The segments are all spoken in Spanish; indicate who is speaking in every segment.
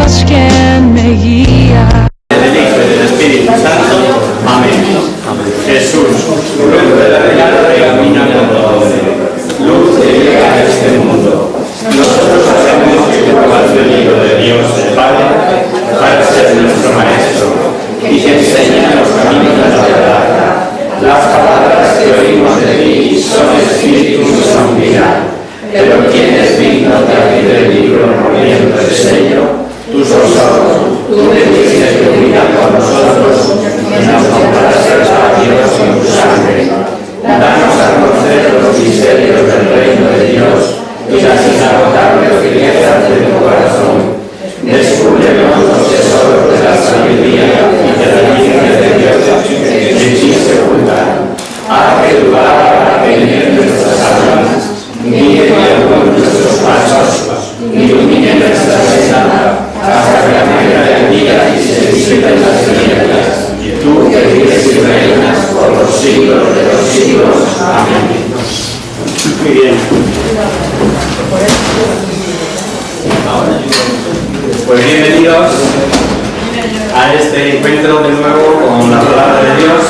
Speaker 1: Dios quien me guía.
Speaker 2: Del Hijo y del Espíritu Santo. Amén. Jesús, luz verdadera que camina con todo, luz que llega a este mundo. Nosotros hacemos que tú has venido de Dios el Padre para ser nuestro Maestro y que enseña los caminos de la verdad. Las palabras que oímos de ti son espíritu y son vida. Pero quien es digno de abrir el libro moviendo el sello, tú solo, tú que tienes que cuidar con nosotros y nos compraste a Dios en tu sangre. Danos a conocer los misterios del reino de Dios y las inagotables riquezas de tu corazón. Descúbrenos los tesoros de la sabiduría y de la ciencia de Dios que en ti se ocultan. Haz que tu palabra penetre nuestras almas, guíe con nuestros pasos, ilumine nuestra senda, hasta que la manera del día y se disipen las tinieblas. Tú que vives y reinas por los siglos de los siglos. Amén. Muy bien. Pues bienvenidos a este encuentro de nuevo con la palabra de Dios,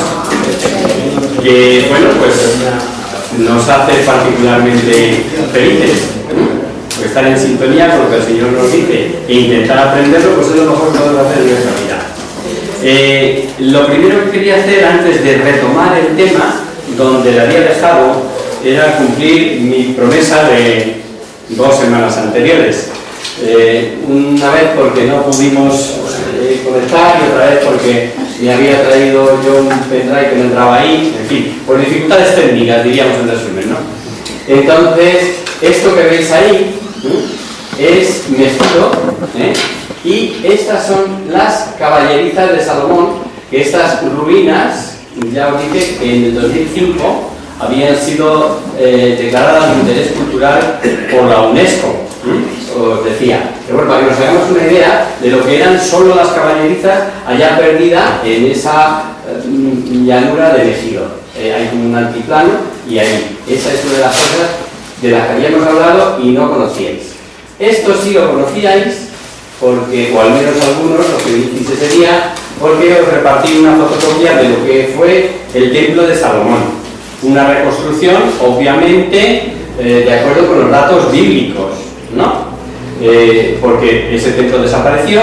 Speaker 2: que bueno, pues nos hace particularmente felices. Estar en sintonía con lo que el Señor nos dice e intentar aprenderlo, pues es lo mejor que podemos hacer en nuestra vida. Lo primero que quería hacer antes de retomar el tema donde la había dejado era cumplir mi promesa de 2 semanas anteriores. Una vez porque no pudimos conectar y otra vez porque me había traído yo un pendrive que no entraba ahí, en fin, por dificultades técnicas, diríamos en resumen, ¿no? Entonces, esto que veis ahí es Mesquito, y estas son las caballerizas de Salomón, que estas ruinas, ya os dije que en el 2005 habían sido declaradas de interés cultural por la UNESCO. Os decía, que bueno, para que nos hagamos una idea de lo que eran solo las caballerizas allá perdidas en esa llanura de Megido. Hay como un altiplano y ahí, esa es una de las cosas de las que habíamos hablado y no conocíais. Esto sí lo conocíais, porque, o al menos algunos, lo que dijisteis ese día, porque os repartí una fotocopia de lo que fue el templo de Salomón. Una reconstrucción, obviamente, de acuerdo con los datos bíblicos, ¿no? Porque ese templo desapareció,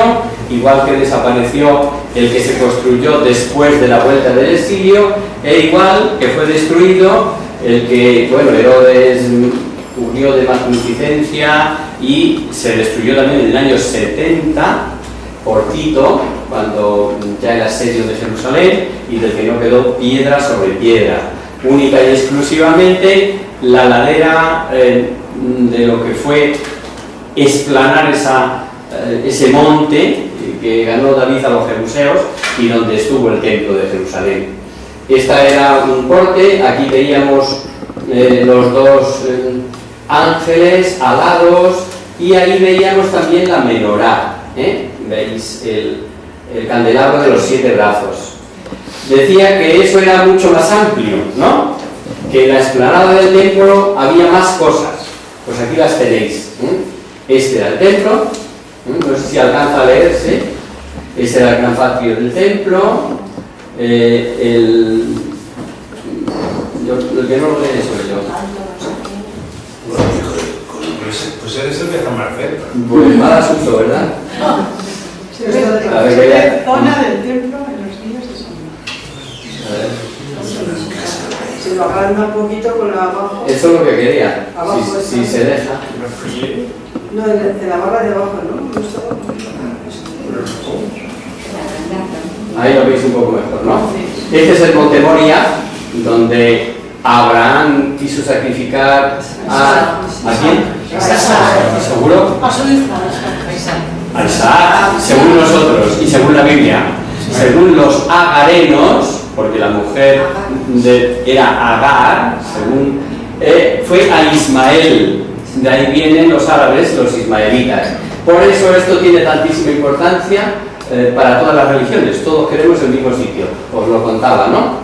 Speaker 2: igual que desapareció el que se construyó después de la vuelta del exilio, e igual que fue destruido el que, bueno, Herodes murió de magnificencia y se destruyó también en el año 70 por Tito, cuando ya el asedio de Jerusalén, y del que no quedó piedra sobre piedra. Única y exclusivamente la ladera de lo que fue explanar ese monte que ganó David a los jebuseos y donde estuvo el templo de Jerusalén. Esta era un corte, aquí veíamos los dos ángeles alados y ahí veíamos también la menorá, veis el candelabro de los 7 brazos. Decía que eso era mucho más amplio, ¿no? Que en la explanada del templo había más cosas. Pues aquí las tenéis. Este era el templo, no sé si alcanza a leerse. Este era el gran patio del templo. El que no lo lee soy yo.
Speaker 3: Pues eres el que está más cerca.
Speaker 2: Pues mal asunto, ¿verdad? A ver,
Speaker 4: zona del templo en los días de San. Si lo agranda un poquito con la abajo.
Speaker 2: Eso es lo que quería,
Speaker 4: Abajo
Speaker 2: si se deja.
Speaker 4: No, de la barra de abajo, ¿no?
Speaker 2: Ahí lo veis un poco mejor, ¿no? Este es el monte Moria, donde Abraham quiso sacrificar ¿a quién? ¿Seguro? A Isaac, según nosotros y según la Biblia. Según los agarenos, porque la mujer era Agar, según fue a Ismael. De ahí vienen los árabes, los ismaelitas. Por eso esto tiene tantísima importancia para todas las religiones. Todos queremos el mismo sitio. Os lo contaba, ¿no?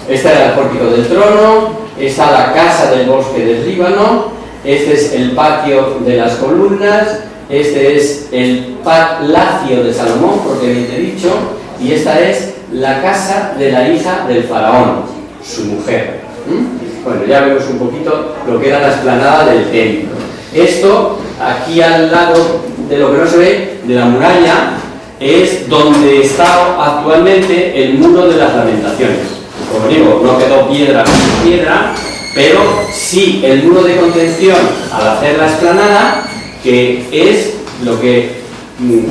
Speaker 2: Este era el pórtico del trono, está la casa del bosque del Líbano, este es el patio de las columnas, este es el palacio de Salomón, porque bien te he dicho, y esta es la casa de la hija del faraón, su mujer. Bueno, ya vemos un poquito lo que era la explanada del templo. Esto, aquí al lado de lo que no se ve, de la muralla, es donde está actualmente el muro de las lamentaciones. Como digo, no quedó piedra con piedra, pero sí el muro de contención al hacer la explanada, que es lo que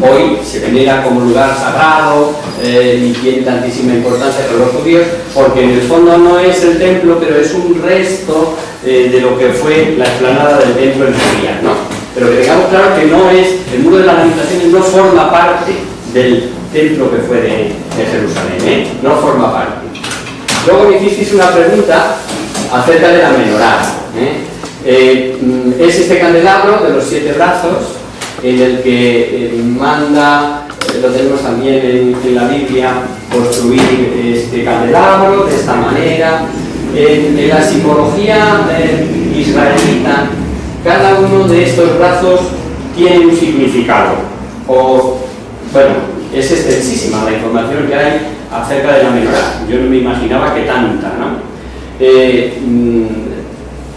Speaker 2: hoy se venera como lugar sagrado y tiene tantísima importancia para los judíos, porque en el fondo no es el templo, pero es un resto de lo que fue la explanada del templo en su día, ¿no? Pero que tengamos claro que no es, el muro de las lamentaciones no forma parte del templo que fue de Jerusalén, no forma parte. Luego me hicisteis una pregunta acerca de la menorá. Es este candelabro de los 7 brazos en el que manda, lo tenemos también en la Biblia, construir este candelabro de esta manera. En la simbología israelita, cada uno de estos brazos tiene un significado. Bueno, es extensísima la información que hay acerca de la menorá. Yo no me imaginaba que tanta, ¿no?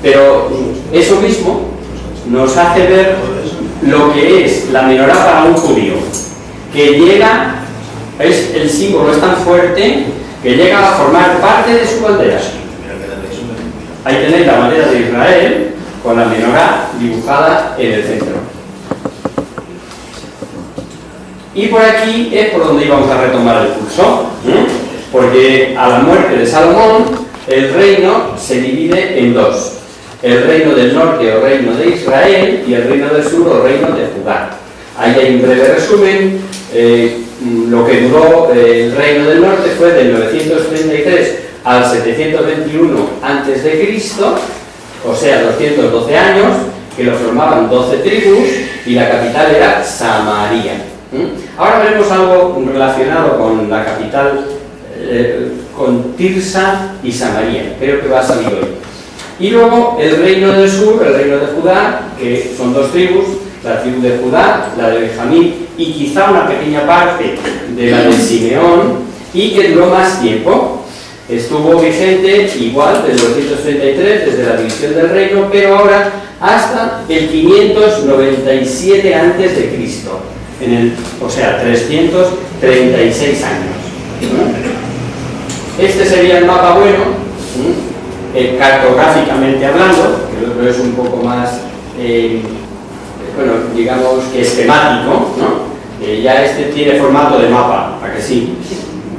Speaker 2: Pero eso mismo nos hace ver lo que es la menorá para un judío, que llega, el símbolo es tan fuerte que llega a formar parte de su bandera. Ahí tenéis la bandera de Israel con la menorá dibujada en el centro. Y por aquí es por donde íbamos a retomar el curso, porque a la muerte de Salomón el reino se divide en dos: el reino del norte o reino de Israel y el reino del sur o reino de Judá. Ahí hay un breve resumen. Lo que duró el reino del norte fue del 933 al 721 a.C., o sea, 212 años, que lo formaban 12 tribus y la capital era Samaria. Ahora veremos algo relacionado con la capital, con Tirsa y Samaria. Creo que va a salir hoy. Y luego el reino del sur, el reino de Judá, que son 2 tribus, la tribu de Judá, la de Benjamín y quizá una pequeña parte de la de Simeón, y que duró más tiempo. Estuvo vigente igual desde 233, desde la división del reino, pero ahora hasta el 597 a.C., o sea, 336 años. Este sería el mapa bueno, cartográficamente hablando, que el otro es un poco más, bueno, digamos que esquemático, ¿no? Ya este tiene formato de mapa, ¿a que sí?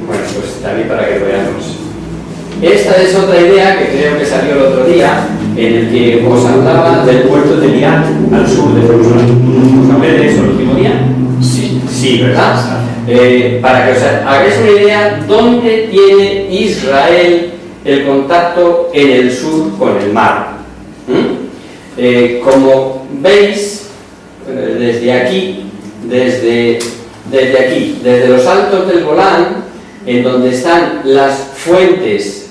Speaker 2: Bueno, pues también para que lo veamos. Esta es otra idea que creo que salió el otro día, en el que os hablaba del puerto de Liat, al sur de Jerusalén. ¿Os hablé de eso el último día? Sí. Sí, ¿verdad? Para que os hagáis una idea, ¿dónde tiene Israel el contacto en el sur con el mar? Como veis, desde aquí, desde los altos del Golán, en donde están las fuentes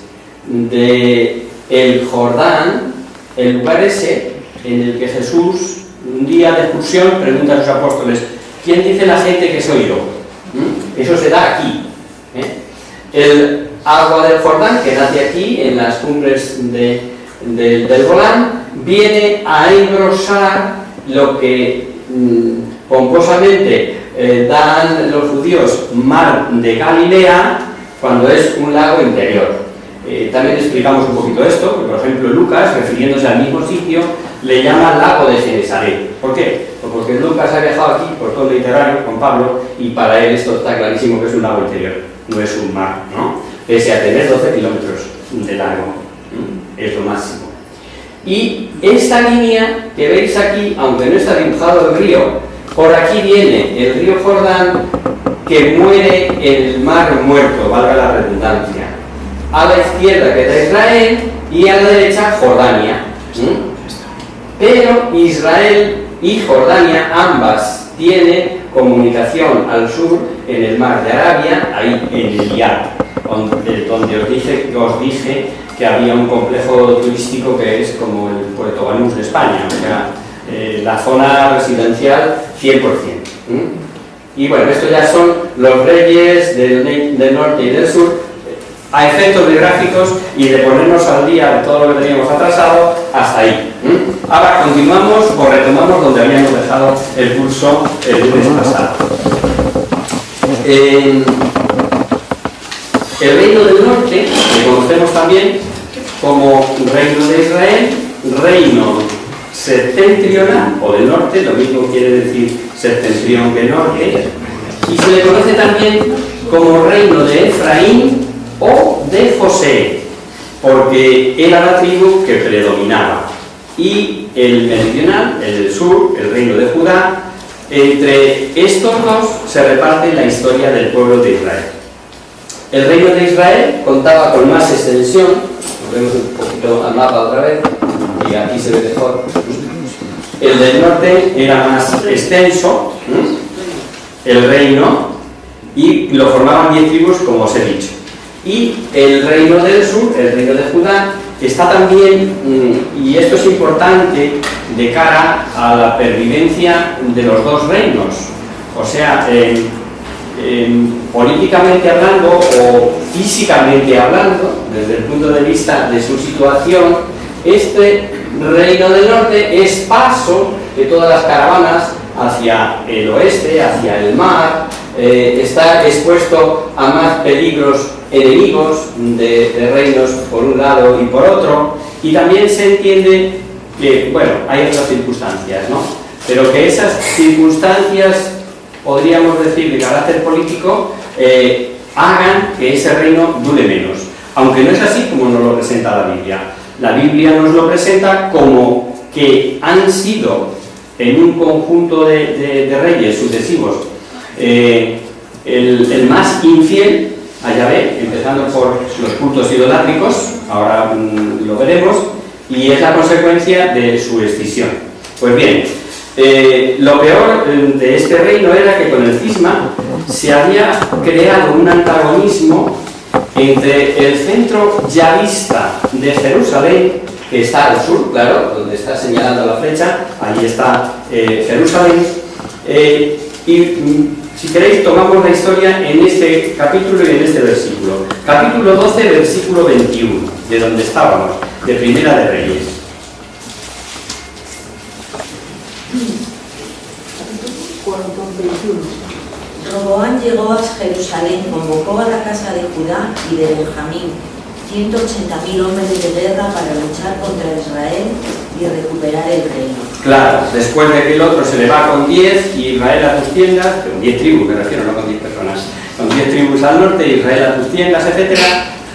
Speaker 2: del Jordán, el lugar ese en el que Jesús, un día de excursión, pregunta a sus apóstoles: ¿quién dice la gente que soy yo? Eso se da aquí. El agua del Jordán, que nace aquí, en las cumbres del Golán, viene a engrosar lo que pomposamente dan los judíos mar de Galilea, cuando es un lago interior. También explicamos un poquito esto, que por ejemplo Lucas, refiriéndose al mismo sitio, le llama lago de Genesaret. ¿Por qué? Pues porque Lucas ha viajado aquí por todo el Mediterráneo con Pablo, y para él esto está clarísimo que es un lago interior, no es un mar, ¿no? Pese a tener 12 kilómetros de largo, es lo máximo. Y esta línea que veis aquí, aunque no está dibujado el río, por aquí viene el río Jordán, que muere en el mar muerto, valga la redundancia. A la izquierda queda Israel y a la derecha Jordania. Pero Israel y Jordania ambas tienen comunicación al sur en el mar de Arabia, ahí en Eliad, donde os dije que había un complejo turístico que es como el Puerto Banús de España, o sea, la zona residencial 100%. Y bueno, estos ya son los reyes del norte y del sur, a efectos de gráficos y de ponernos al día de todo lo que teníamos atrasado hasta ahí. Ahora continuamos o retomamos donde habíamos dejado el curso el lunes pasado. El reino del norte, que conocemos también como reino de Israel, reino septentrional o del norte, lo mismo quiere decir septentrión que norte, y se le conoce también como reino de Efraín o de José, porque era la tribu que predominaba. Y el meridional, el del sur, el reino de Judá, entre estos dos se reparte la historia del pueblo de Israel. El reino de Israel contaba con más extensión, vemos un poquito al mapa otra vez, y aquí se ve mejor. El del norte era más extenso, el reino, y lo formaban 10 tribus, como os he dicho. Y el reino del sur, el reino de Judá, está también, y esto es importante de cara a la pervivencia de los dos reinos, o sea, políticamente hablando o físicamente hablando, desde el punto de vista de su situación, este reino del norte es paso de todas las caravanas hacia el oeste, hacia el mar, está expuesto a más peligros enemigos de reinos por un lado y por otro, y también se entiende que, bueno, hay otras circunstancias, ¿no? Pero que esas circunstancias, podríamos decir, de carácter político, hagan que ese reino dure menos. Aunque no es así como nos lo presenta la Biblia. La Biblia nos lo presenta como que han sido, en un conjunto de reyes sucesivos, el más infiel a Yahvé, empezando por los cultos idolátricos, ahora lo veremos, y es la consecuencia de su escisión. Pues bien, lo peor de este reino era que con el cisma se había creado un antagonismo entre el centro yavista de Jerusalén, que está al sur, claro, donde está señalando la flecha, allí está Jerusalén, y si queréis tomamos la historia en este capítulo y en este versículo. Capítulo 12, versículo 21, de donde estábamos, de Primera de Reyes.
Speaker 5: Roboán llegó a Jerusalén, convocó a la casa de Judá y de Benjamín 180.000 hombres de guerra para luchar contra Israel y recuperar el reino.
Speaker 2: Claro, después de que el otro se le va con 10 y Israel a tus tiendas, con 10 tribus, me refiero, no con 10 personas, con 10 tribus al norte, Israel a tus tiendas, etc.,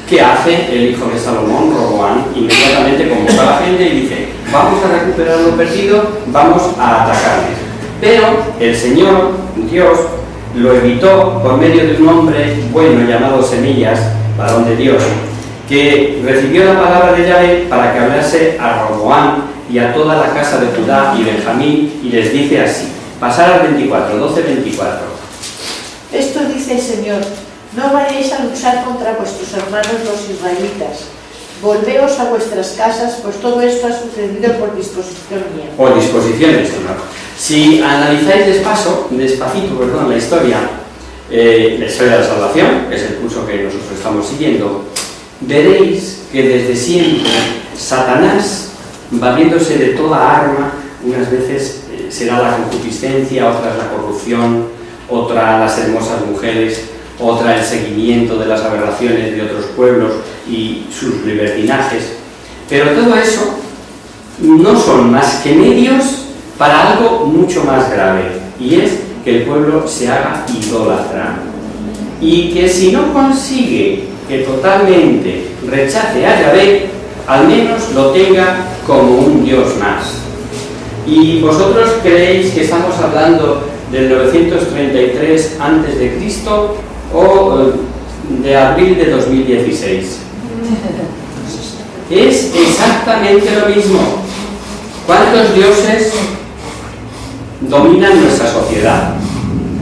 Speaker 2: ¿qué hace el hijo de Salomón, Roboán? Inmediatamente convoca a la gente y dice, vamos a recuperar lo perdido, vamos a atacarles. Pero el Señor, Dios, lo evitó por medio de un hombre bueno llamado Semillas, varón de Dios, que recibió la palabra de Yahvé para que hablase a Roboán y a toda la casa de Judá y Benjamín, y les dice así, pasar al 24, 12-24.
Speaker 6: Esto dice el Señor, no vayáis a luchar contra vuestros hermanos los israelitas, volveos a vuestras casas, pues todo esto ha sucedido por disposición mía.
Speaker 2: Por disposición del Señor. Si analizáis despacito, la historia de la salvación, que es el curso que nosotros estamos siguiendo, veréis que desde siempre Satanás, valiéndose de toda arma, unas veces será la concupiscencia, otras la corrupción, otra las hermosas mujeres, otra el seguimiento de las aberraciones de otros pueblos y sus libertinajes, pero todo eso no son más que medios para algo mucho más grave, y es que el pueblo se haga idólatra, y que si no consigue que totalmente rechace a Yahvé, al menos lo tenga como un Dios más. ¿Y vosotros creéis que estamos hablando del 933 a.C. o de abril de 2016? Es exactamente lo mismo. ¿Cuántos dioses dominan nuestra sociedad?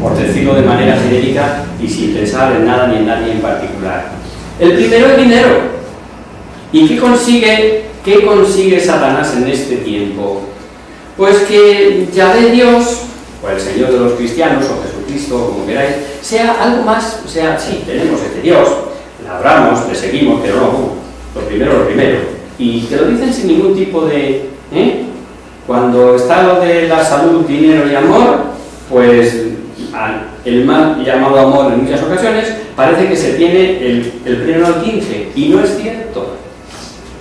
Speaker 2: Por decirlo de manera genérica y sin pensar en nada ni en nadie en particular. El primero es dinero. ¿Y qué consigue Satanás en este tiempo? Pues que Yahvé Dios, o el Señor de los cristianos, o Jesucristo, como queráis, sea algo más, o sea, sí, tenemos este Dios, le adoramos, le seguimos, pero no, lo primero. Y te lo dicen sin ningún tipo de... Cuando está lo de la salud, dinero y amor, pues el mal llamado amor en muchas ocasiones parece que se tiene el pleno al 15, y no es cierto.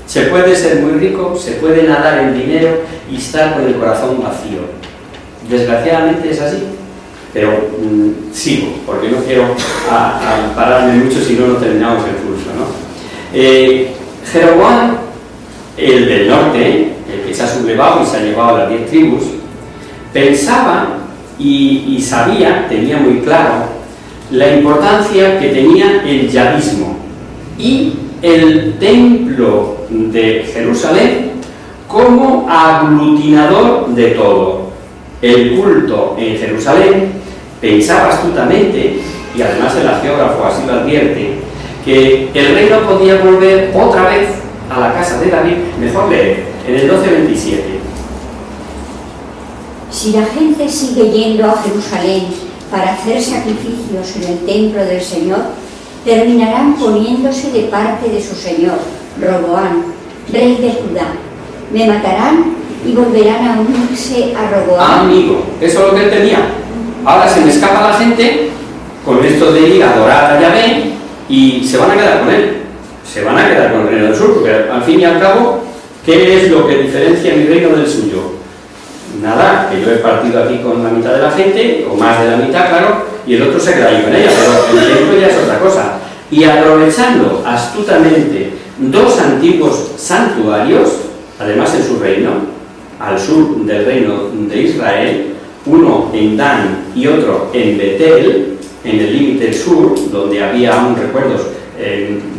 Speaker 2: Se puede ser muy rico, se puede nadar en dinero y estar con el corazón vacío. Desgraciadamente es así, pero sigo, porque no quiero pararme mucho, si no terminamos el curso, ¿no? Jeroboam, el del norte, el que se ha sublevado y se ha llevado a las 10 tribus, pensaba y sabía, tenía muy claro, la importancia que tenía el yahvismo y el templo de Jerusalén como aglutinador de todo. El culto en Jerusalén, pensaba astutamente, y además el geógrafo así lo advierte, que el reino podía volver otra vez a la casa de David, mejor leer, en el 12:27.
Speaker 7: Si la gente sigue yendo a Jerusalén para hacer sacrificios en el templo del Señor, terminarán poniéndose de parte de su señor, Roboam, rey de Judá. Me matarán y volverán a unirse a Roboam.
Speaker 2: Amigo, eso es lo que él tenía. Ahora se me escapa la gente con esto de ir a adorar a Yahvé y se van a quedar con él. Se van a quedar con el reino del sur, porque al fin y al cabo, ¿qué es lo que diferencia mi reino del suyo? Nada, que yo he partido aquí con la mitad de la gente, o más de la mitad, claro, y el otro se queda ahí con ella, pero el templo ya es otra cosa. Y aprovechando astutamente dos antiguos santuarios, además en su reino, al sur del reino de Israel, uno en Dan y otro en Betel, en el límite sur, donde había aún recuerdos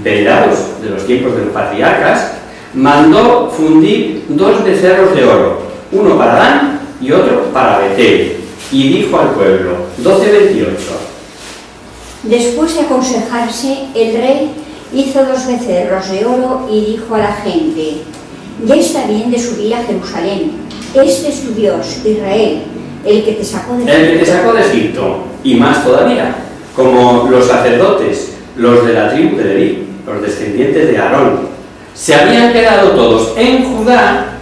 Speaker 2: venerados de los tiempos de los patriarcas, mandó fundir dos becerros de oro, uno para Dan y otro para Betel, y dijo al pueblo, 12:28.
Speaker 7: Después de aconsejarse, el rey hizo 2 becerros de oro y dijo a la gente: ya está bien de subir a Jerusalén. Este es tu Dios, Israel, el que te sacó de Egipto.
Speaker 2: El que te sacó de Egipto, y más todavía, como los sacerdotes, los de la tribu de Leví, los descendientes de Aarón, se habían quedado todos en Judá,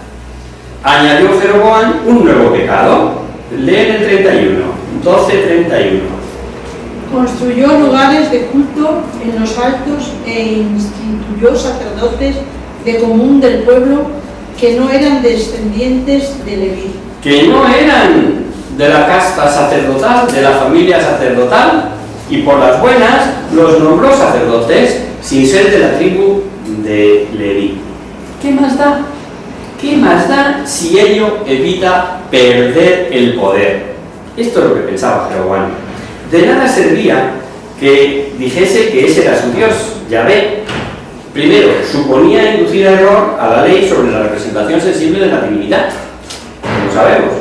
Speaker 2: añadió Jeroboam un nuevo pecado. Leen el 31, 12:31.
Speaker 4: Construyó lugares de culto en los altos e instituyó sacerdotes de común del pueblo que no eran descendientes de Leví.
Speaker 2: Que no eran de la casta sacerdotal, de la familia sacerdotal, y por las buenas los nombró sacerdotes sin ser de la tribu de Leví. ¿Qué más da? ¿Qué más da si ello evita perder el poder? Esto es lo que pensaba Jeroboam. De nada servía que dijese que ese era su Dios, Yahvé. Primero, suponía inducir a error a la ley sobre la representación sensible de la divinidad. Como sabemos,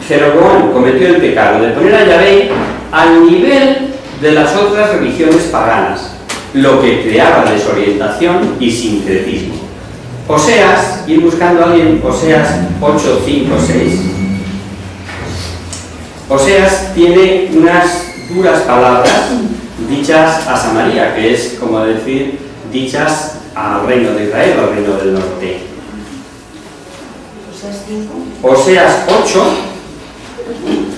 Speaker 2: Jeroboam cometió el pecado de poner a Yahvé al nivel de las otras religiones paganas, lo que creaba desorientación y sincretismo. Oseas, ir buscando a alguien, Oseas 8, 5, 6. Oseas tiene unas duras palabras dichas a Samaria, que es como decir, dichas al reino de Israel o al reino del norte. Oseas 8,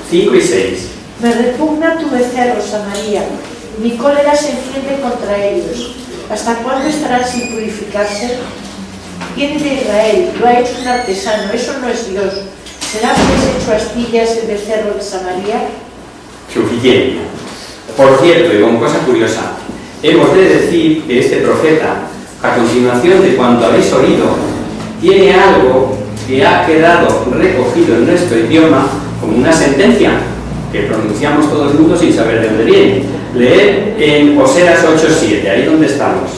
Speaker 2: 5 y 6.
Speaker 6: Me repugna tu becerro, Samaria, mi cólera se enciende contra ellos. ¿Hasta cuándo estarán sin purificarse? Viene de Israel, lo ha hecho un artesano, eso no es Dios. ¿Será pues hecho astillas el becerro de Samaria?
Speaker 2: Suficiente. Por cierto, y como cosa curiosa, hemos de decir que este profeta, a continuación de cuanto habéis oído, tiene algo que ha quedado recogido en nuestro idioma como una sentencia que pronunciamos todo el mundo sin saber de dónde viene. Leed en Oseas 8:7, ahí donde estamos.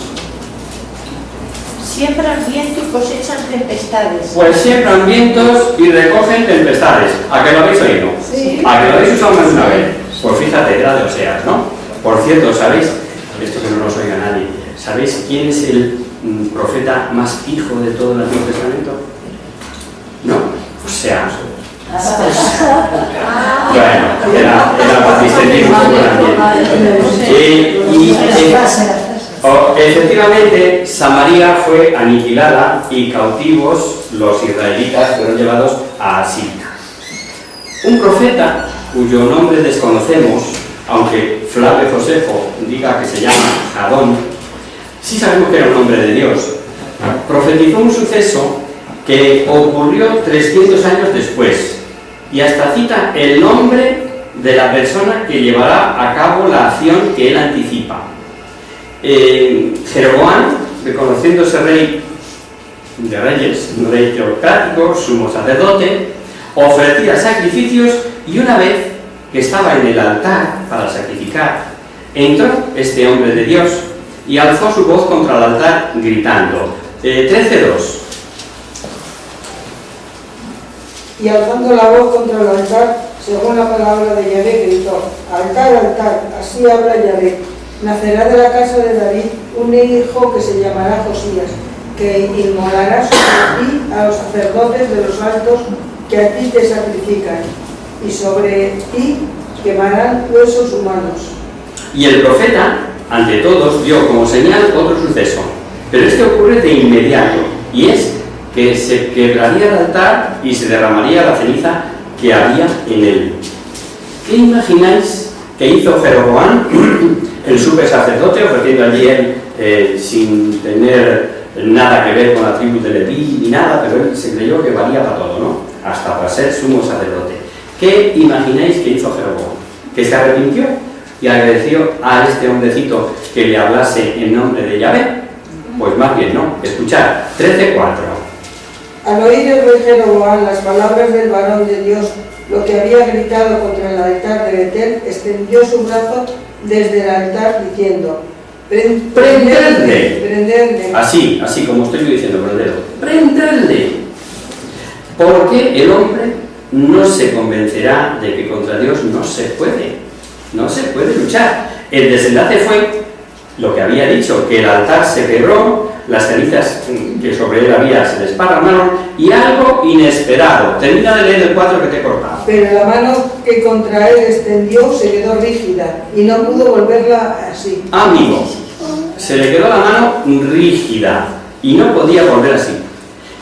Speaker 6: Siembran viento y cosechan tempestades.
Speaker 2: Pues siembran vientos y recogen tempestades. ¿A qué lo habéis oído?
Speaker 4: Sí.
Speaker 2: ¿A que lo habéis usado más de una vez? Pues fíjate, era de Oseas, ¿no? Por cierto, ¿sabéis? Esto que no nos oiga nadie. ¿Sabéis quién es el profeta más hijo de todo el Antiguo Testamento? ¿No? Oseas. Bueno, era para distinguir un poco también. Efectivamente, Samaria fue aniquilada y cautivos los israelitas fueron llevados a Asiria. Un profeta, cuyo nombre desconocemos, aunque Flavio Josefo diga que se llama Jadón, sí sabemos que era un hombre de Dios, profetizó un suceso que ocurrió 300 años después y hasta cita el nombre de la persona que llevará a cabo la acción que él anticipa. Jeroboam, reconociéndose rey de reyes, un rey teocrático, sumo sacerdote, ofrecía sacrificios y una vez que estaba en el altar para sacrificar, entró este hombre de Dios y alzó su voz contra el altar gritando. 13:2.
Speaker 8: Y alzando la voz contra el altar, según la palabra de Yahvé, gritó: altar, altar, así habla Yahvé. Nacerá de la casa de David un hijo que se llamará Josías, que inmolará sobre ti a los sacerdotes de los altos que a ti te sacrifican, y sobre ti quemarán huesos humanos.
Speaker 2: Y el profeta, ante todos, dio como señal otro suceso, pero este ocurre de inmediato, y es que se quebraría el altar y se derramaría la ceniza que había en él. ¿Qué imagináis que hizo Jeroboam, el supe sacerdote, ofreciendo allí él sin tener nada que ver con la tribu de Leví ni nada, pero él se creyó que valía para todo, ¿no? Hasta para ser sumo sacerdote? ¿Qué imagináis que hizo Jeroboam? Que se arrepintió y agradeció a este hombrecito que le hablase en nombre de Yahvé. Pues más bien no. Escuchad, 13:4.
Speaker 8: Al oír el rey Jeroboam las palabras del varón de Dios, lo que había gritado contra el altar de Betel, extendió su brazo desde el altar diciendo: prendedle.
Speaker 2: Así como estoy diciendo con el dedo. Prendedle. Porque el hombre no se convencerá de que contra Dios no se puede luchar. El desenlace fue lo que había dicho, que el altar se quebró, las cenizas que sobre él había se desparramaron y algo inesperado. Termina de leer el 4 que te he cortado.
Speaker 8: Pero la mano que contra él extendió se quedó rígida y no pudo volverla así.
Speaker 2: Amigo, se le quedó la mano rígida y no podía volver así.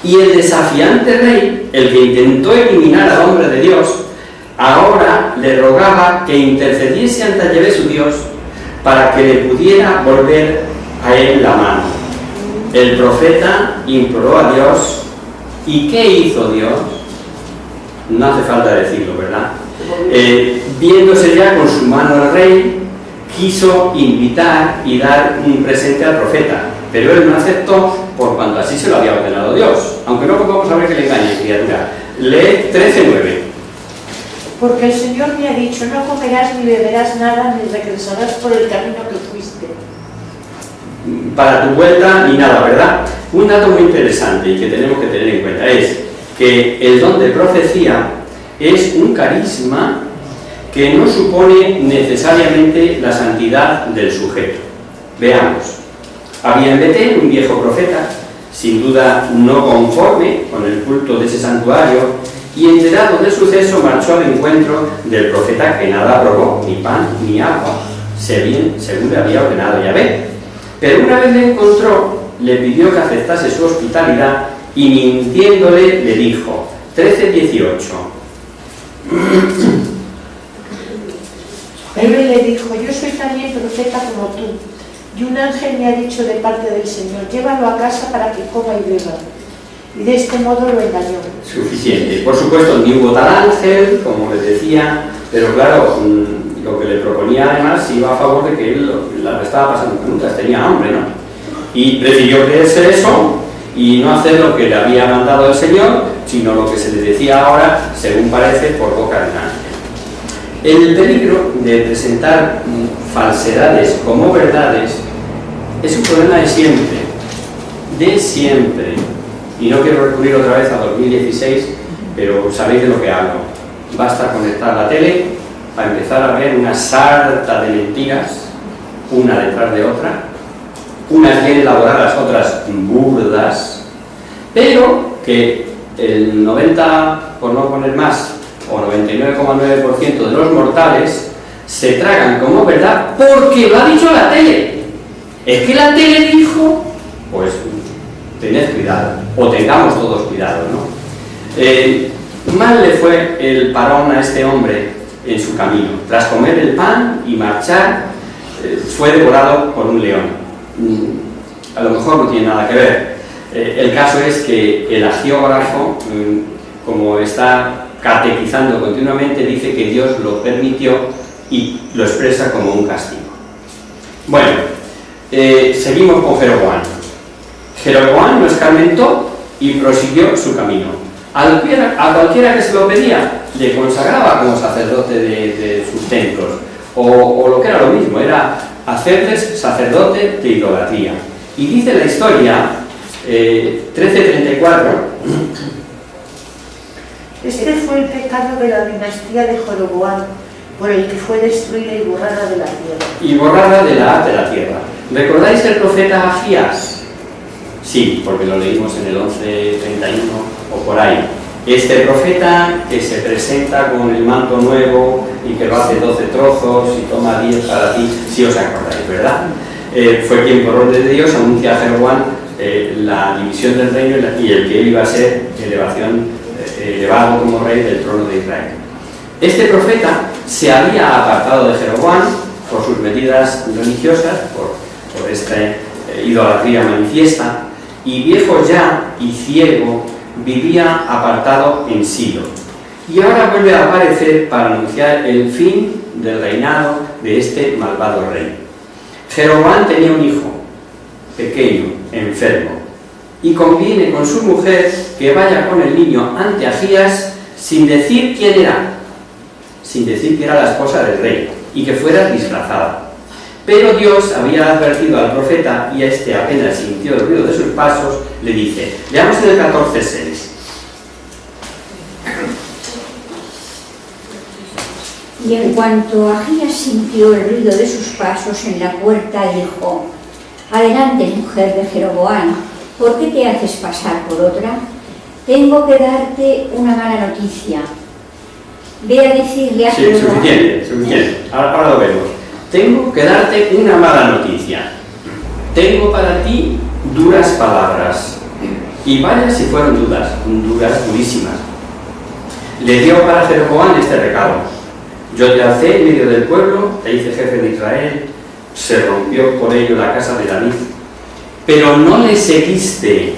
Speaker 2: Y el desafiante rey, el que intentó eliminar al hombre de Dios, ahora le rogaba que intercediese ante Yahvé su Dios para que le pudiera volver a él la mano. El profeta imploró a Dios. ¿Y qué hizo Dios? No hace falta decirlo, ¿verdad? Viéndose ya con su mano el rey, quiso invitar y dar un presente al profeta, pero él no aceptó por cuanto así se lo había ordenado Dios. Aunque no vamos a ver que le engañe, criatura. Lee 13:9.
Speaker 6: Porque el Señor me ha dicho: no comerás ni beberás nada, ni regresarás por el camino que fuiste.
Speaker 2: Para tu vuelta ni nada, ¿verdad? Un dato muy interesante y que tenemos que tener en cuenta es que el don de profecía es un carisma que no supone necesariamente la santidad del sujeto. Veamos. Había en Betel un viejo profeta, sin duda no conforme con el culto de ese santuario, y enterado del suceso marchó al encuentro del profeta, que nada probó, ni pan ni agua, según le había ordenado Yahvé. Pero una vez le encontró, le pidió que aceptase su hospitalidad y mintiéndole le dijo, 13:18.
Speaker 6: Él le dijo: yo soy también profeta como tú, y un ángel me ha dicho de parte del Señor: llévalo a casa para que coma y beba. Y de este modo lo engañó.
Speaker 2: Suficiente. Por supuesto, ni hubo tal ángel, como les decía, pero claro, lo que le proponía además iba a favor de que él la estaba pasando preguntas, tenía hambre, ¿no? Y prefirió creerse eso y no hacer lo que le había mandado el Señor, sino lo que se le decía ahora, según parece, por boca de un ángel. El peligro de presentar falsedades como verdades es un problema de siempre. Y no quiero recurrir otra vez a 2016, pero sabéis de lo que hablo. Basta conectar la tele para empezar a ver una sarta de mentiras, una detrás de otra, unas bien elaboradas, otras burdas, pero que el 90, por no poner más, o 99,9% de los mortales se tragan como verdad porque lo ha dicho la tele. Es que la tele dijo, pues tened cuidado, o tengamos todos cuidado, ¿no? Mal le fue el parón a este hombre en su camino. Tras comer el pan y marchar, fue devorado por un león. A lo mejor no tiene nada que ver. El caso es que el agiógrafo, como está catequizando continuamente, dice que Dios lo permitió y lo expresa como un castigo. Bueno, seguimos con Jeroboam. Jeroboam no escarmentó y prosiguió su camino. A cualquiera que se lo pedía, le consagraba como sacerdote de sus templos, o lo que era lo mismo, era hacerles sacerdote de idolatría. Y dice la historia, 13:34,
Speaker 6: Este fue el pecado de la dinastía de Jeroboam, por el que fue destruida y borrada de la tierra.
Speaker 2: y borrada de la haz de la tierra. ¿Recordáis el profeta Agías? Sí, porque lo leímos en el 11:31 o por ahí. Este profeta que se presenta con el manto nuevo y que lo hace 12 trozos y toma 10 para ti, si os acordáis, ¿verdad? Fue quien por orden de Dios anuncia a Jeroboam la división del reino y el que él iba a ser elevado como rey del trono de Israel. Este profeta se había apartado de Jeroboam por sus medidas religiosas, por esta idolatría manifiesta, y viejo ya y ciego vivía apartado en Silo. Y ahora vuelve a aparecer para anunciar el fin del reinado de este malvado rey. Jeroboam tenía un hijo pequeño, enfermo, y conviene con su mujer que vaya con el niño ante Agías sin decir quién era, sin decir que era la esposa del rey, y que fuera disfrazada. Pero Dios había advertido al profeta, y a este apenas sintió el ruido de sus pasos, le dice, veamos en el 14:6.
Speaker 7: Y en cuanto Agías sintió el ruido de sus pasos en la puerta, dijo, adelante, mujer de Jeroboam, ¿por qué te haces pasar por otra? Tengo que darte una mala noticia. Ve a decirle a Jeroboam...
Speaker 2: Sí, suficiente. Ahora lo vemos. Tengo que darte una mala noticia. Tengo para ti duras palabras. Y vaya si fueron duras durísimas. Le dio para Jeroboam este recado. Yo te alcé en medio del pueblo, te hice jefe de Israel, se rompió por ello la casa de David. Pero no le seguiste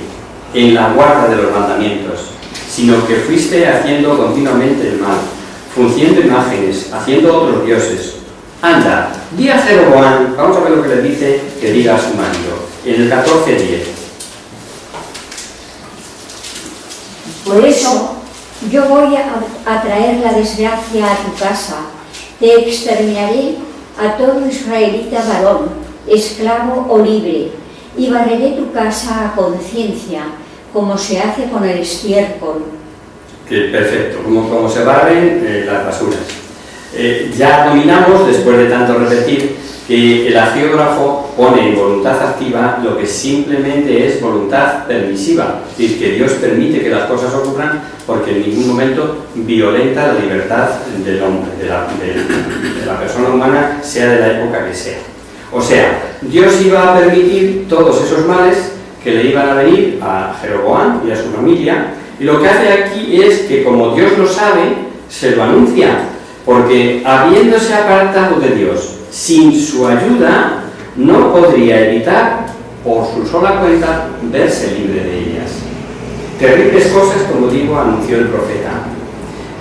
Speaker 2: en la guarda de los mandamientos, sino que fuiste haciendo continuamente el mal, fungiendo imágenes, haciendo otros dioses. Anda, di a Jeroboam, vamos a ver lo que le dice que diga a su marido, en el 14:10.
Speaker 7: Por eso yo voy a traer la desgracia a tu casa, te exterminaré a todo israelita varón, esclavo o libre, y barreré tu casa a conciencia, como se hace con el estiércol.
Speaker 2: Perfecto, como se barren las basuras. Ya dominamos, después de tanto repetir, que el agiógrafo pone en voluntad activa lo que simplemente es voluntad permisiva, es decir, que Dios permite que las cosas ocurran porque en ningún momento violenta la libertad del hombre, de la persona humana, sea de la época que sea. O sea, Dios iba a permitir todos esos males que le iban a venir a Jeroboam y a su familia, y lo que hace aquí es que, como Dios lo sabe, se lo anuncia, porque habiéndose apartado de Dios sin su ayuda, no podría evitar, por su sola cuenta, verse libre de ellas. Terribles cosas, como digo, anunció el profeta.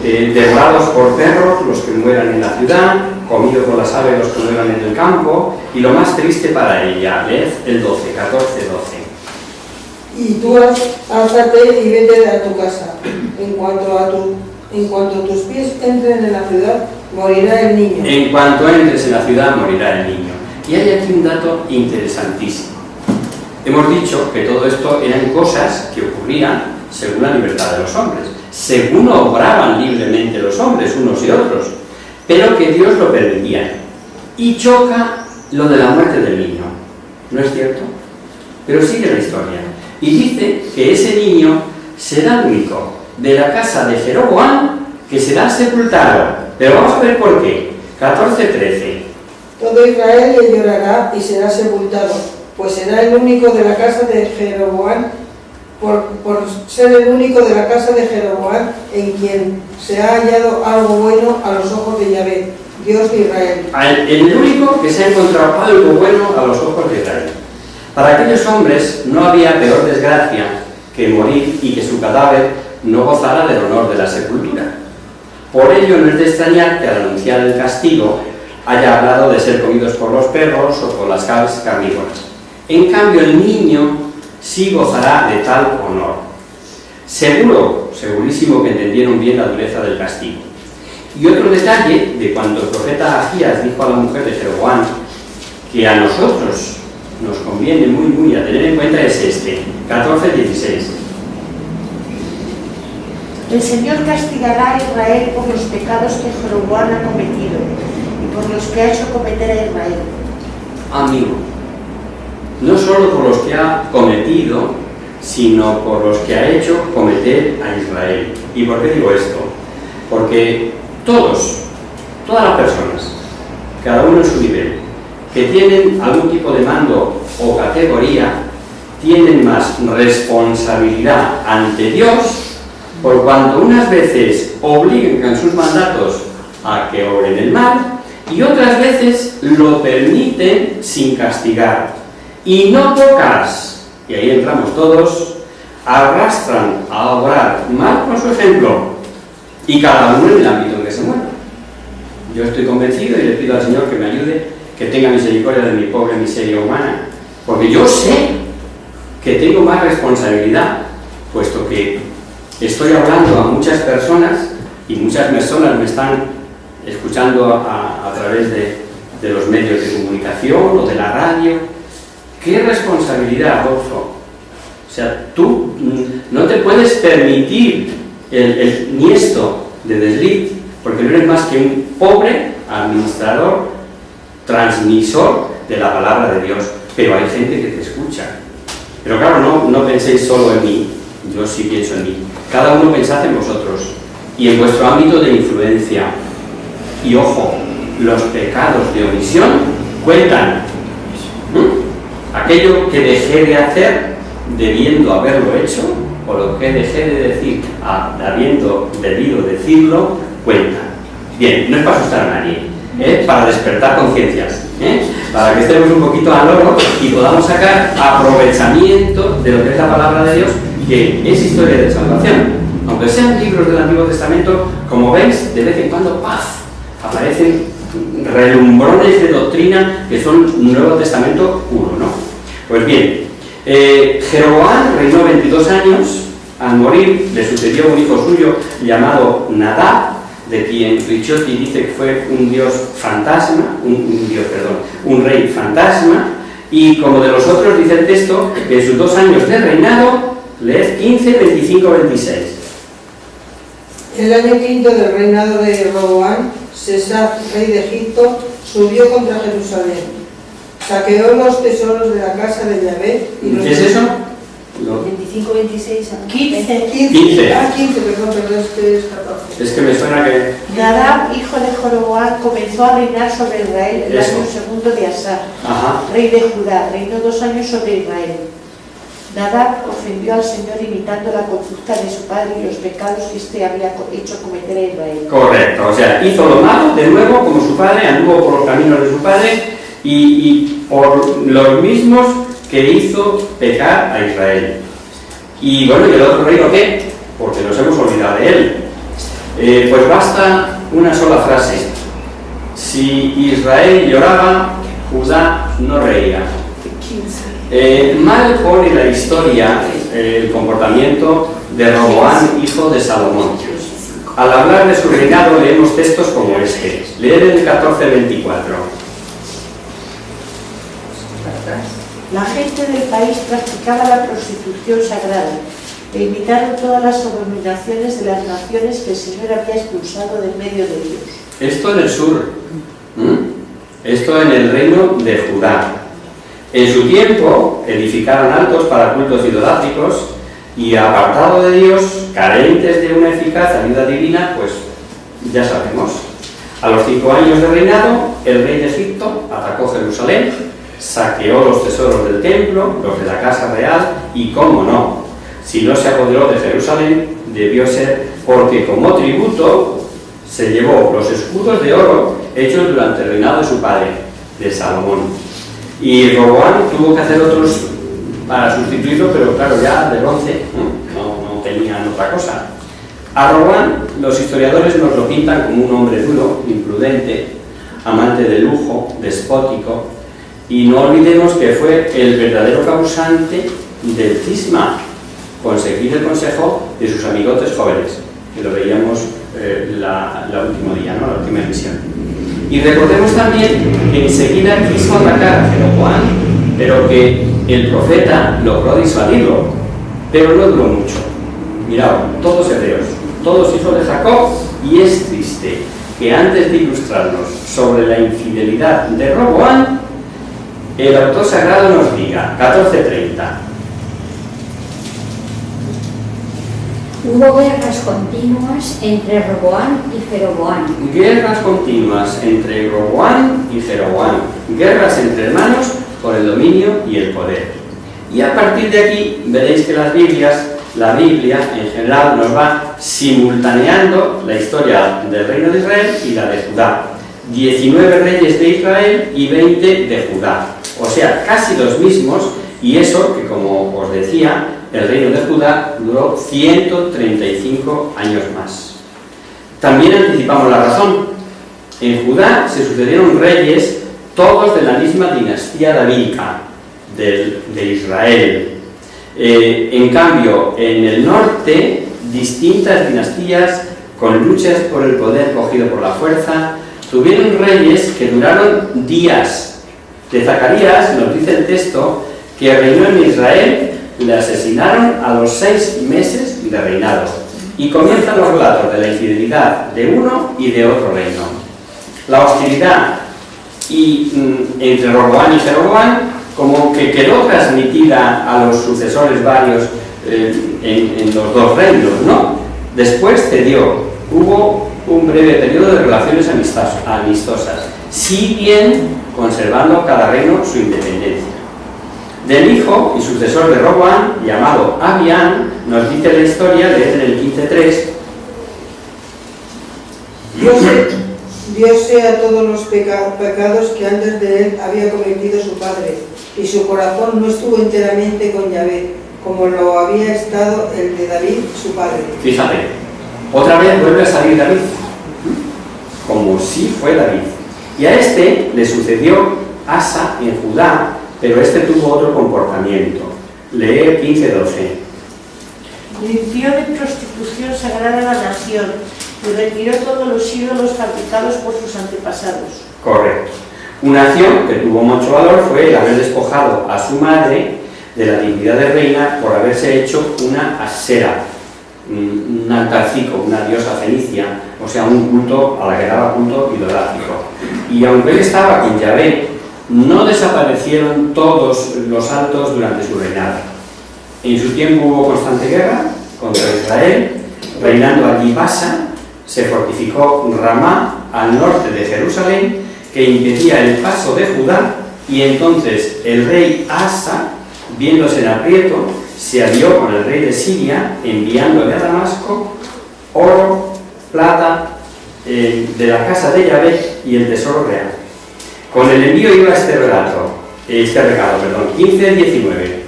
Speaker 2: Devorados por perros los que mueran en la ciudad, comidos por las aves los que mueran en el campo, y lo más triste para ella, leed el 14:12.
Speaker 8: Y tú álzate y vete a tu casa. En cuanto tus pies entren en la ciudad, morirá el niño.
Speaker 2: En cuanto entres en la ciudad, morirá el niño. Y hay aquí un dato interesantísimo. Hemos dicho que todo esto eran cosas que ocurrían según la libertad de los hombres, según obraban libremente los hombres unos y otros, pero que Dios lo permitía. Y choca lo de la muerte del niño, ¿no es cierto? Pero sigue la historia y dice que ese niño será el único de la casa de Jeroboam que será sepultado. Pero vamos a ver por qué. 14:13.
Speaker 8: Todo Israel le llorará y será sepultado, pues será el único de la casa de Jeroboam, por ser el único de la casa de Jeroboam en quien se ha hallado algo bueno a los ojos de Yahvé, Dios de Israel.
Speaker 2: El único que se ha encontrado algo bueno a los ojos de Israel. Para aquellos hombres no había peor desgracia que morir y que su cadáver no gozara del honor de la sepultura. Por ello no es de extrañar que al anunciar el castigo haya hablado de ser comidos por los perros o por las aves carnívoras. En cambio, el niño sí gozará de tal honor. Segurísimo que entendieron bien la dureza del castigo. Y otro detalle de cuando el profeta Ahías dijo a la mujer de Jeroboam que a nosotros nos conviene muy a tener en cuenta es este, 14:16.
Speaker 6: El Señor castigará a Israel por los pecados que Jeroboam ha cometido y por los que ha hecho cometer a Israel.
Speaker 2: Amigo, no solo por los que ha cometido, sino por los que ha hecho cometer a Israel. ¿Y por qué digo esto? Porque todas las personas, cada uno en su nivel, que tienen algún tipo de mando o categoría, tienen más responsabilidad ante Dios, por cuanto unas veces obligan sus mandatos a que obren el mal y otras veces lo permiten sin castigar. Y no pocas, y ahí entramos todos, arrastran a obrar mal con su ejemplo, y cada uno en el ámbito en que se mueva. Yo estoy convencido y le pido al Señor que me ayude, que tenga misericordia de mi pobre miseria humana, porque yo sé que tengo más responsabilidad, puesto que estoy hablando a muchas personas y muchas personas me están escuchando a través de los medios de comunicación o de la radio. ¡Qué responsabilidad, Adolfo! O sea, tú no te puedes permitir el niesto de desliz, porque no eres más que un pobre administrador, transmisor de la palabra de Dios. Pero hay gente que te escucha. Pero claro, no penséis solo en mí, yo sí pienso en mí. Cada uno pensad en vosotros y en vuestro ámbito de influencia. Y ojo, los pecados de omisión cuentan. Aquello que dejé de hacer debiendo haberlo hecho, o lo que dejé de decir habiendo debido decirlo, cuenta. Bien, no es para asustar a nadie, para despertar conciencias, para que estemos un poquito al loro y podamos sacar aprovechamiento de lo que es la palabra de Dios, que es historia de salvación. Aunque sean libros del Antiguo Testamento, como veis, de vez en cuando, ¡paf!, aparecen relumbrones de doctrina que son Nuevo Testamento puro, ¿no? Pues bien, Jeroboam reinó 22 años. Al morir le sucedió un hijo suyo llamado Nadab, de quien Ricciotti dice que fue un dios fantasma, un rey fantasma, y como de los otros dice el texto que en sus 2 años de reinado, leed 15, 25, 26.
Speaker 8: El año quinto del reinado de Roboam, Sesat, rey de Egipto, subió contra Jerusalén. Saqueó los tesoros de la casa de Yahvé y los...
Speaker 2: ¿Qué es eso?
Speaker 5: 25, 26,
Speaker 6: 15.
Speaker 2: 15.
Speaker 8: Ah, 15, perdón, es que es 14.
Speaker 2: Es que me suena que...
Speaker 6: Nadab, hijo de Jeroboam, comenzó a reinar sobre Israel el
Speaker 2: Eso.
Speaker 6: año segundo de Asa,
Speaker 2: Ajá.
Speaker 6: rey de Judá. Reinó 2 años sobre Israel. Nadab ofendió al Señor imitando la conducta de su padre y los pecados que éste había hecho cometer a Israel.
Speaker 2: Correcto, o sea, hizo lo malo de nuevo como su padre, anduvo por los caminos de su padre y por los mismos que hizo pecar a Israel. Y bueno, ¿y el otro reino qué? Porque nos hemos olvidado de él. Pues basta una sola frase. Si Israel lloraba, Judá no reía. Mal pone la historia el comportamiento de Roboam, hijo de Salomón. Al hablar de su reinado leemos textos como este. Leer el 14:24.
Speaker 6: La gente del país practicaba la prostitución sagrada e imitaron todas las abominaciones de las naciones que el Señor había expulsado del medio de ellos.
Speaker 2: Esto en el sur. Esto en el reino de Judá. En su tiempo edificaron altos para cultos idolátricos y, apartado de Dios, carentes de una eficaz ayuda divina, pues ya sabemos. A los 5 años de reinado, el rey de Egipto atacó Jerusalén, saqueó los tesoros del templo, los de la casa real, y cómo no, si no se apoderó de Jerusalén, debió ser porque como tributo se llevó los escudos de oro hechos durante el reinado de su padre, de Salomón. Y Roboam tuvo que hacer otros para sustituirlo, pero claro, ya de bronce, no tenían otra cosa. A Roboam los historiadores nos lo pintan como un hombre duro, imprudente, amante de lujo, despótico, y no olvidemos que fue el verdadero causante del cisma, conseguir el consejo de sus amigotes jóvenes, que lo veíamos la último día, ¿no? La última emisión. Y recordemos también que enseguida quiso atacar a Jeroboam, pero que el profeta logró disuadirlo, pero no duró mucho. Mirad, todos hebreos, todos hijos de Jacob, y es triste que antes de ilustrarnos sobre la infidelidad de Roboam, el autor sagrado nos diga, 14:30.
Speaker 7: Hubo guerras continuas entre Roboam y Jeroboam.
Speaker 2: Guerras continuas entre Roboam y Jeroboam. Guerras entre hermanos por el dominio y el poder. Y a partir de aquí veréis que la Biblia en general nos va simultaneando la historia del reino de Israel y la de Judá. 19 reyes de Israel y 20 de Judá. O sea, casi los mismos, y eso que, como os decía, el reino de Judá duró 135 años más. También anticipamos la razón. En Judá se sucedieron reyes, todos de la misma dinastía davídica de Israel. En cambio, en el norte, distintas dinastías con luchas por el poder cogido por la fuerza, tuvieron reyes que duraron días. De Zacarías nos dice el texto que reinó en Israel, le asesinaron a los 6 meses de reinado. Y comienzan los relatos de la infidelidad de uno y de otro reino. La hostilidad entre Roboam y Jeroboam como que quedó transmitida a los sucesores varios en los dos reinos, ¿no? Después cedió, hubo un breve periodo de relaciones amistosas, si bien conservando cada reino su independencia. Del hijo y sucesor de Roboam, llamado Abián, nos dice la historia, leed en el 15:3.
Speaker 8: Dios sea todos los pecados que antes de él había cometido su padre, y su corazón no estuvo enteramente con Yahvé, como lo había estado el de David, su padre.
Speaker 2: Fíjate, otra vez vuelve a salir David, como si fue David. Y a este le sucedió Asa en Judá, pero este tuvo otro comportamiento. Lee 15:12.
Speaker 6: Limpió de prostitución sagrada la nación y retiró todos los ídolos fabricados por sus antepasados.
Speaker 2: Correcto. Una acción que tuvo mucho valor fue el haber despojado a su madre de la dignidad de reina por haberse hecho una asera, un altarcico, una diosa fenicia, o sea, un culto a la que daba culto idolátrico. Y aunque él estaba con Yahvé, no desaparecieron todos los altos durante su reinado. En su tiempo hubo constante guerra contra Israel, reinando allí Basa, se fortificó Ramá al norte de Jerusalén, que impedía el paso de Judá, y entonces el rey Asa, viéndose en aprieto, se alió con el rey de Siria, enviándole a Damasco oro, plata de la casa de Yahvé y el tesoro real. Con el envío iba este recado, 15:19.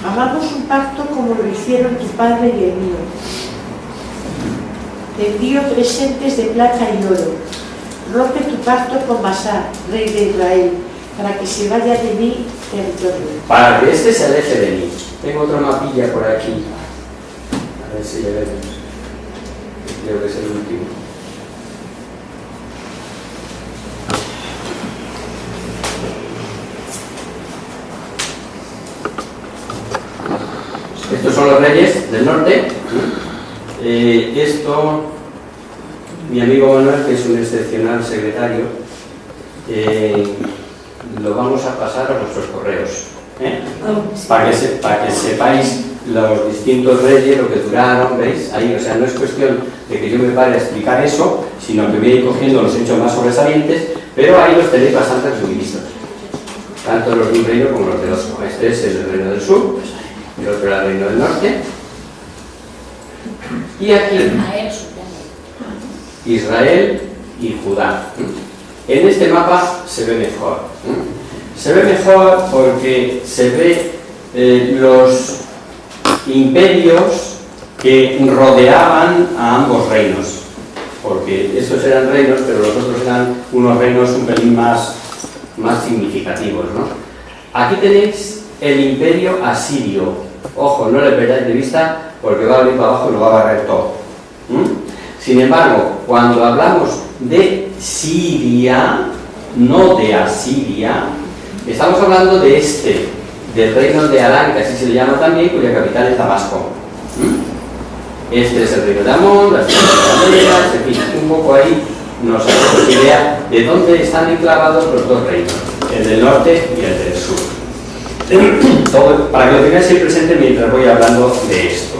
Speaker 6: Hagamos un pacto como lo hicieron tu padre y el mío. Te envío presentes de plata y oro. Rompe tu pacto con Basá, rey de Israel, para que se vaya de mi territorio.
Speaker 2: Para que este se aleje de mí. Tengo otra mapilla por aquí. A ver si le vemos. Creo que es el último. Estos son los reyes del norte. Esto, mi amigo Manuel, que es un excepcional secretario, lo vamos a pasar a vuestros correos, para que sepáis los distintos reyes, lo que duraron, ¿veis? Ahí, o sea, no es cuestión de que yo me pare a explicar eso, sino que voy a ir cogiendo los hechos más sobresalientes, pero ahí los tenéis bastante resumidos, tanto los de un reino como los de otro. Este es el reino del sur, el otro era el reino del norte, y aquí Israel y Judá. En este mapa se ve mejor. Se ve mejor porque se ve los imperios que rodeaban a ambos reinos, porque estos eran reinos, pero los otros eran unos reinos un pelín más significativos, ¿no? Aquí tenéis el imperio asirio. Ojo, no le perdáis de vista porque va a venir para abajo y lo va a barrer todo. Sin embargo, cuando hablamos de Siria, no de Asiria, estamos hablando de del reino de Arán, que así se le llama también, cuya capital es Damasco. Este es el reino de Amón, las ciudades, en fin, un poco ahí nos hacemos idea de dónde están enclavados los dos reinos, el del norte y el del sur. Todo, para que lo tengáis ahí presente mientras voy hablando de esto.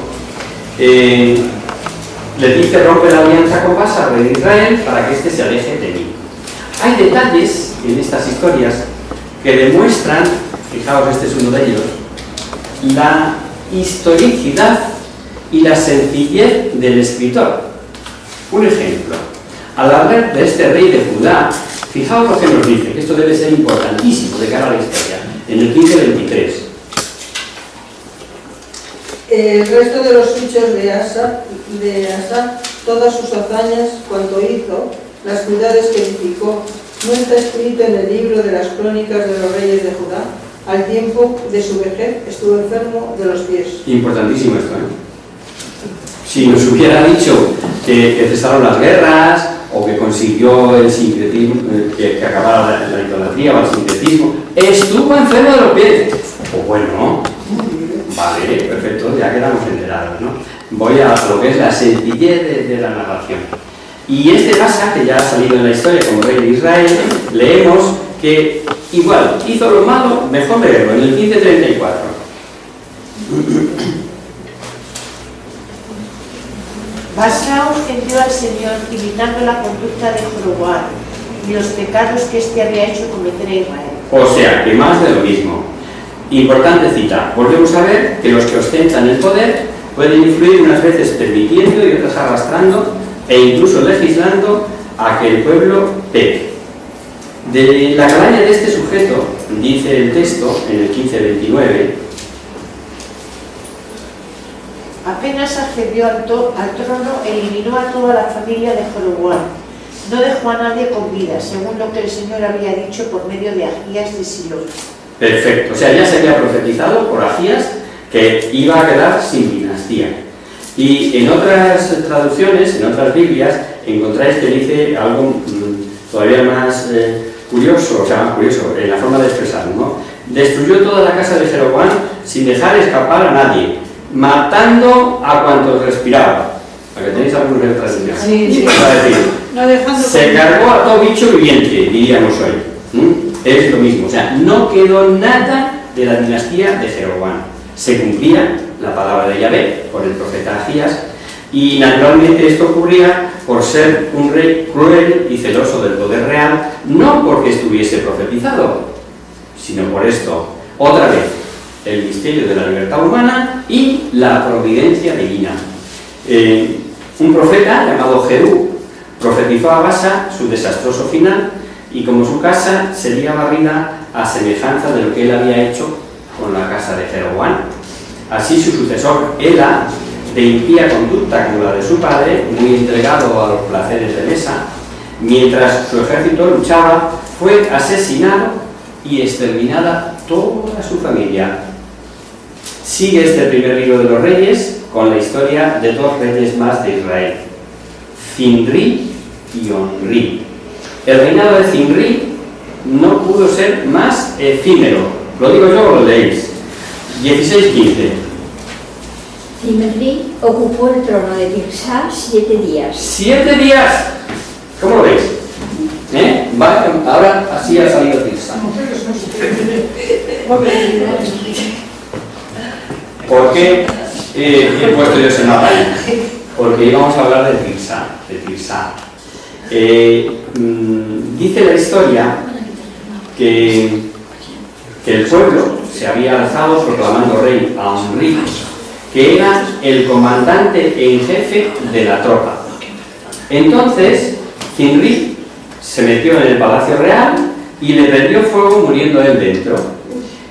Speaker 2: Le dice: rompe la alianza con Baasa, rey de Israel, para que éste se aleje de mí. Hay detalles en estas historias que demuestran, fijaos, este es uno de ellos, la historicidad y la sencillez del escritor. Un ejemplo, al hablar de este rey de Judá, fijaos lo que nos dice, que esto debe ser importantísimo de cara a la historia, en el 15:23.
Speaker 8: El resto de los hechos de Asa, todas sus hazañas, cuanto hizo, las ciudades que edificó, no está escrito en el libro de las crónicas de los reyes de Judá. Al tiempo de su vejez estuvo enfermo de los pies.
Speaker 2: Importantísimo esto, ¿eh? Si nos hubiera dicho que cesaron las guerras o que consiguió el sincretismo, que acabara la idolatría o el sincretismo, estuvo enfermo de los pies. Pues bueno, vale, perfecto, ya quedamos enterados, ¿no? Voy a lo que es la sencillez de la narración. Y este pasaje, que ya ha salido en la historia como rey de Israel, leemos que igual hizo lo malo, mejor leerlo, en el 15:34.
Speaker 6: Baasa ofendió al Señor imitando la conducta de Jeroboam y los pecados que éste había hecho cometer a Israel.
Speaker 2: O sea, que más de lo mismo. Importante cita. Volvemos a ver que los que ostentan el poder pueden influir unas veces permitiendo y otras arrastrando e incluso legislando a que el pueblo peque. De la calaña de este sujeto, dice el texto en el 15:29,
Speaker 6: apenas accedió al trono, eliminó a toda la familia de Jeroboam. No dejó a nadie con vida, según lo que el Señor había dicho por medio de Ahías de Silo.
Speaker 2: Perfecto. O sea, ya se había profetizado por Ahías que iba a quedar sin dinastía. Y en otras traducciones, en otras Biblias, encontráis que dice algo todavía más curioso, o sea, más curioso, en la forma de expresarlo, ¿no? Destruyó toda la casa de Jeroboam sin dejar escapar a nadie, matando a cuantos respiraba. ¿Para que tenéis algunos de otras Biblias?
Speaker 4: Sí. No dejando
Speaker 2: Se cargó a todo bicho viviente, diríamos hoy. Es lo mismo, o sea, no quedó nada de la dinastía de Jeroboam. Se cumplía la palabra de Yahvé por el profeta Ahías, y naturalmente esto ocurría por ser un rey cruel y celoso del poder real, no porque estuviese profetizado, sino por esto. Otra vez, el misterio de la libertad humana y la providencia divina. Un profeta llamado Jehú profetizó a Baasa su desastroso final, y como su casa sería barrida a semejanza de lo que él había hecho con la casa de Jeroboam. Así su sucesor, Ela, de impía conducta como la de su padre, muy entregado a los placeres de mesa, mientras su ejército luchaba, fue asesinado y exterminada toda su familia. Sigue este primer libro de los reyes con la historia de dos reyes más de Israel, Zimri y Omri. El reinado de Zimri no pudo ser más efímero. Lo digo yo o lo leéis. 16:15.
Speaker 7: Zimri ocupó el trono de Tirsá 7 días.
Speaker 2: ¡7 días! ¿Cómo lo veis? Vale, ahora así ha salido Tirsá. ¿Por qué? he puesto yo ese mapa ahí? Porque íbamos a hablar de Tirsá. Dice la historia que el pueblo se había alzado proclamando rey a Onri, que era el comandante en jefe de la tropa. Entonces, Zinri se metió en el palacio real y le prendió fuego muriendo él dentro.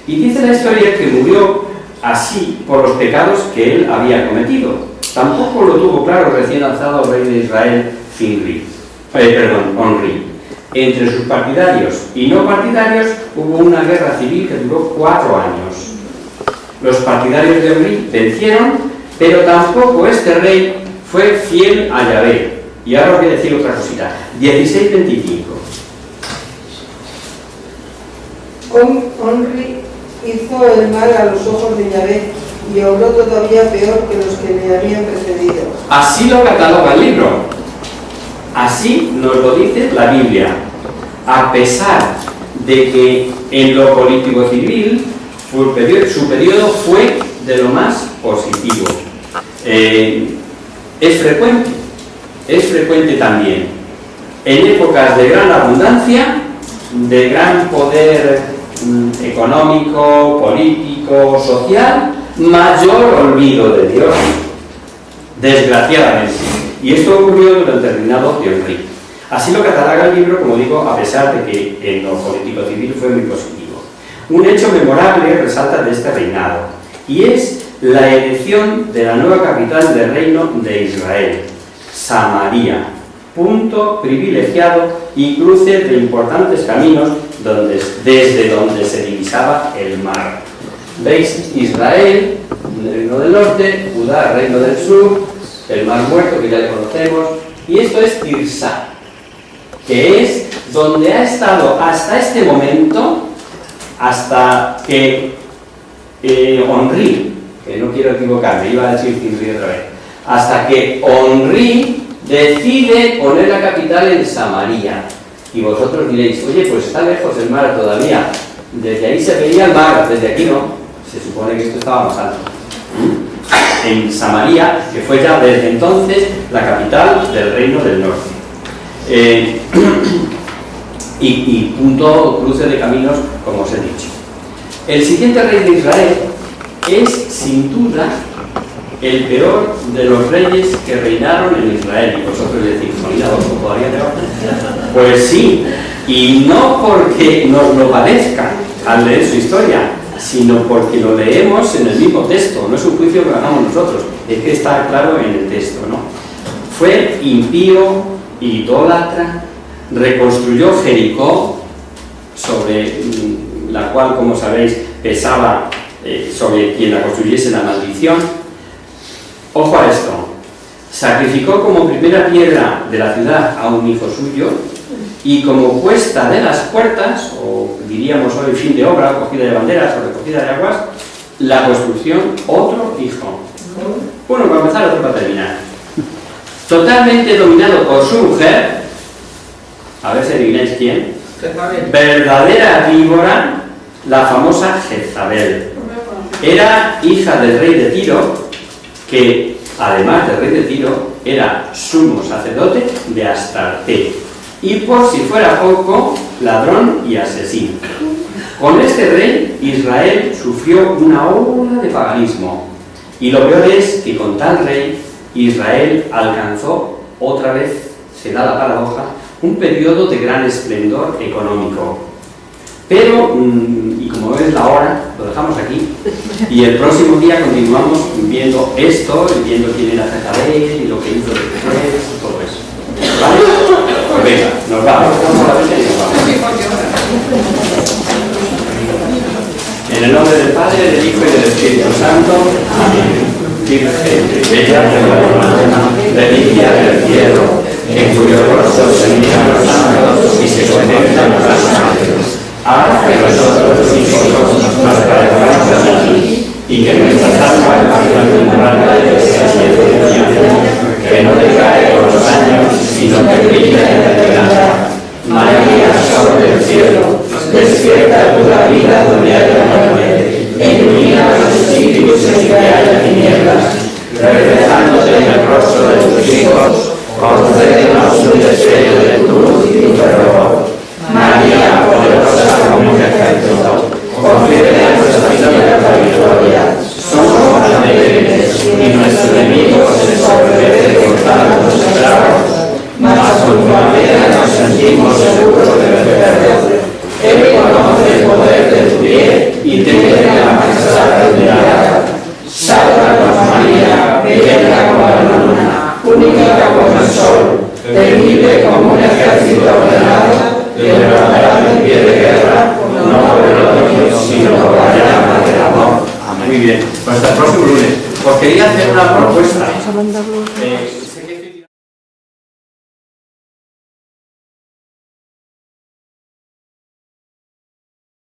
Speaker 2: Y dice la historia que murió así por los pecados que él había cometido. Tampoco lo tuvo claro recién alzado rey de Israel, Onri. Entre sus partidarios y no partidarios hubo una guerra civil que duró 4 años. Los partidarios de Onri vencieron, pero tampoco este rey fue fiel a Yahvé. Y ahora os voy a decir otra cosita. 16:25.
Speaker 8: Onri hizo el mal a los ojos de Yahvé y obró todavía peor que los que le habían precedido.
Speaker 2: Así lo cataloga el libro. Así nos lo dice la Biblia. A pesar de que en lo político-civil su periodo fue de lo más positivo. Es frecuente también en épocas de gran abundancia, de gran poder económico, político, social, mayor olvido de Dios, desgraciadamente. Y esto ocurrió durante el reinado de Onri. Así lo cataloga el libro, como digo, a pesar de que en lo político-civil fue muy positivo. Un hecho memorable resalta de este reinado, y es la elección de la nueva capital del reino de Israel, Samaria, punto privilegiado y cruce de importantes caminos desde donde se divisaba el mar. ¿Veis? Israel, el reino del norte, Judá, el reino del sur, el mar muerto, que ya le conocemos, y esto es Tirsá, que es donde ha estado hasta este momento, hasta que Onri, que no quiero equivocarme, iba a decir Zinri otra vez, hasta que Onri decide poner la capital en Samaria. Y vosotros diréis, oye, pues está lejos el mar todavía. Desde ahí se veía el mar, desde aquí no. Se supone que esto estaba más alto. En Samaria, que fue ya desde entonces la capital del reino del norte. Y punto cruce de caminos, como os he dicho. El siguiente rey de Israel es, sin duda, el peor de los reyes que reinaron en Israel. Y vosotros decís, ¿todavía peor? Pues sí, y no porque nos lo parezca al leer su historia, sino porque lo leemos en el mismo texto. No es un juicio que hagamos nosotros, es que está claro en el texto, ¿no? Fue impío, idólatra, reconstruyó Jericó, sobre la cual, como sabéis, pesaba sobre quien la construyese la maldición. Ojo a esto, sacrificó como primera piedra de la ciudad a un hijo suyo y como puesta de las puertas, o diríamos hoy fin de obra, o cogida de banderas o recogida de aguas, la construcción otro hijo. Uno para empezar, otro para terminar. Totalmente dominado por su mujer, a ver si adivináis quién, verdadera víbora, la famosa Jezabel. Era hija del rey de Tiro, que además del rey de Tiro era sumo sacerdote de Astarte y, por si fuera poco, ladrón y asesino. Con este rey Israel sufrió una ola de paganismo, y lo peor es que con tal rey Israel alcanzó otra vez, se da la paradoja, un periodo de gran esplendor económico. Pero, y como es la hora, lo dejamos aquí, y el próximo día continuamos viendo esto, y viendo quién era Jezabel, y lo que hizo después, y todo eso. ¿Vale? Pues venga, nos vamos. Vamos a la vez y nos vamos. En el nombre del Padre, del Hijo y del Espíritu Santo. Amén. Virgen, bella reliquia del cielo, en cuyo rostro se miran los santos y se conectan los ángeles. Haz que nosotros y vosotros nos parezcamos a ti, y que nuestras almas vayan entrando de desesperación, que no decae con los años, sino que brilla en la esperanza. María, sol del cielo, despierta tu la vida donde haya muerte, ilumina los espíritus en que haya tinieblas,
Speaker 9: Dios, concédenos un deseo de tu luz y fervor. María, poderosa como un ejército, concede a nuestra vida la victoria. Somos alegres y nuestro enemigo se sobrevece con tantos estragos, mas con tu manera nos sentimos seguros de vencerlo. Él conoce el poder de tu pie y tiene la majestad de mirada. Sálvanos, María, bella como la luna, única como el sol, temible como un ejército ordenado, que levantará el pie de guerra, no por el odio, sino por la llama del amor.
Speaker 2: Muy bien, pues hasta el próximo lunes. Os quería hacer una propuesta.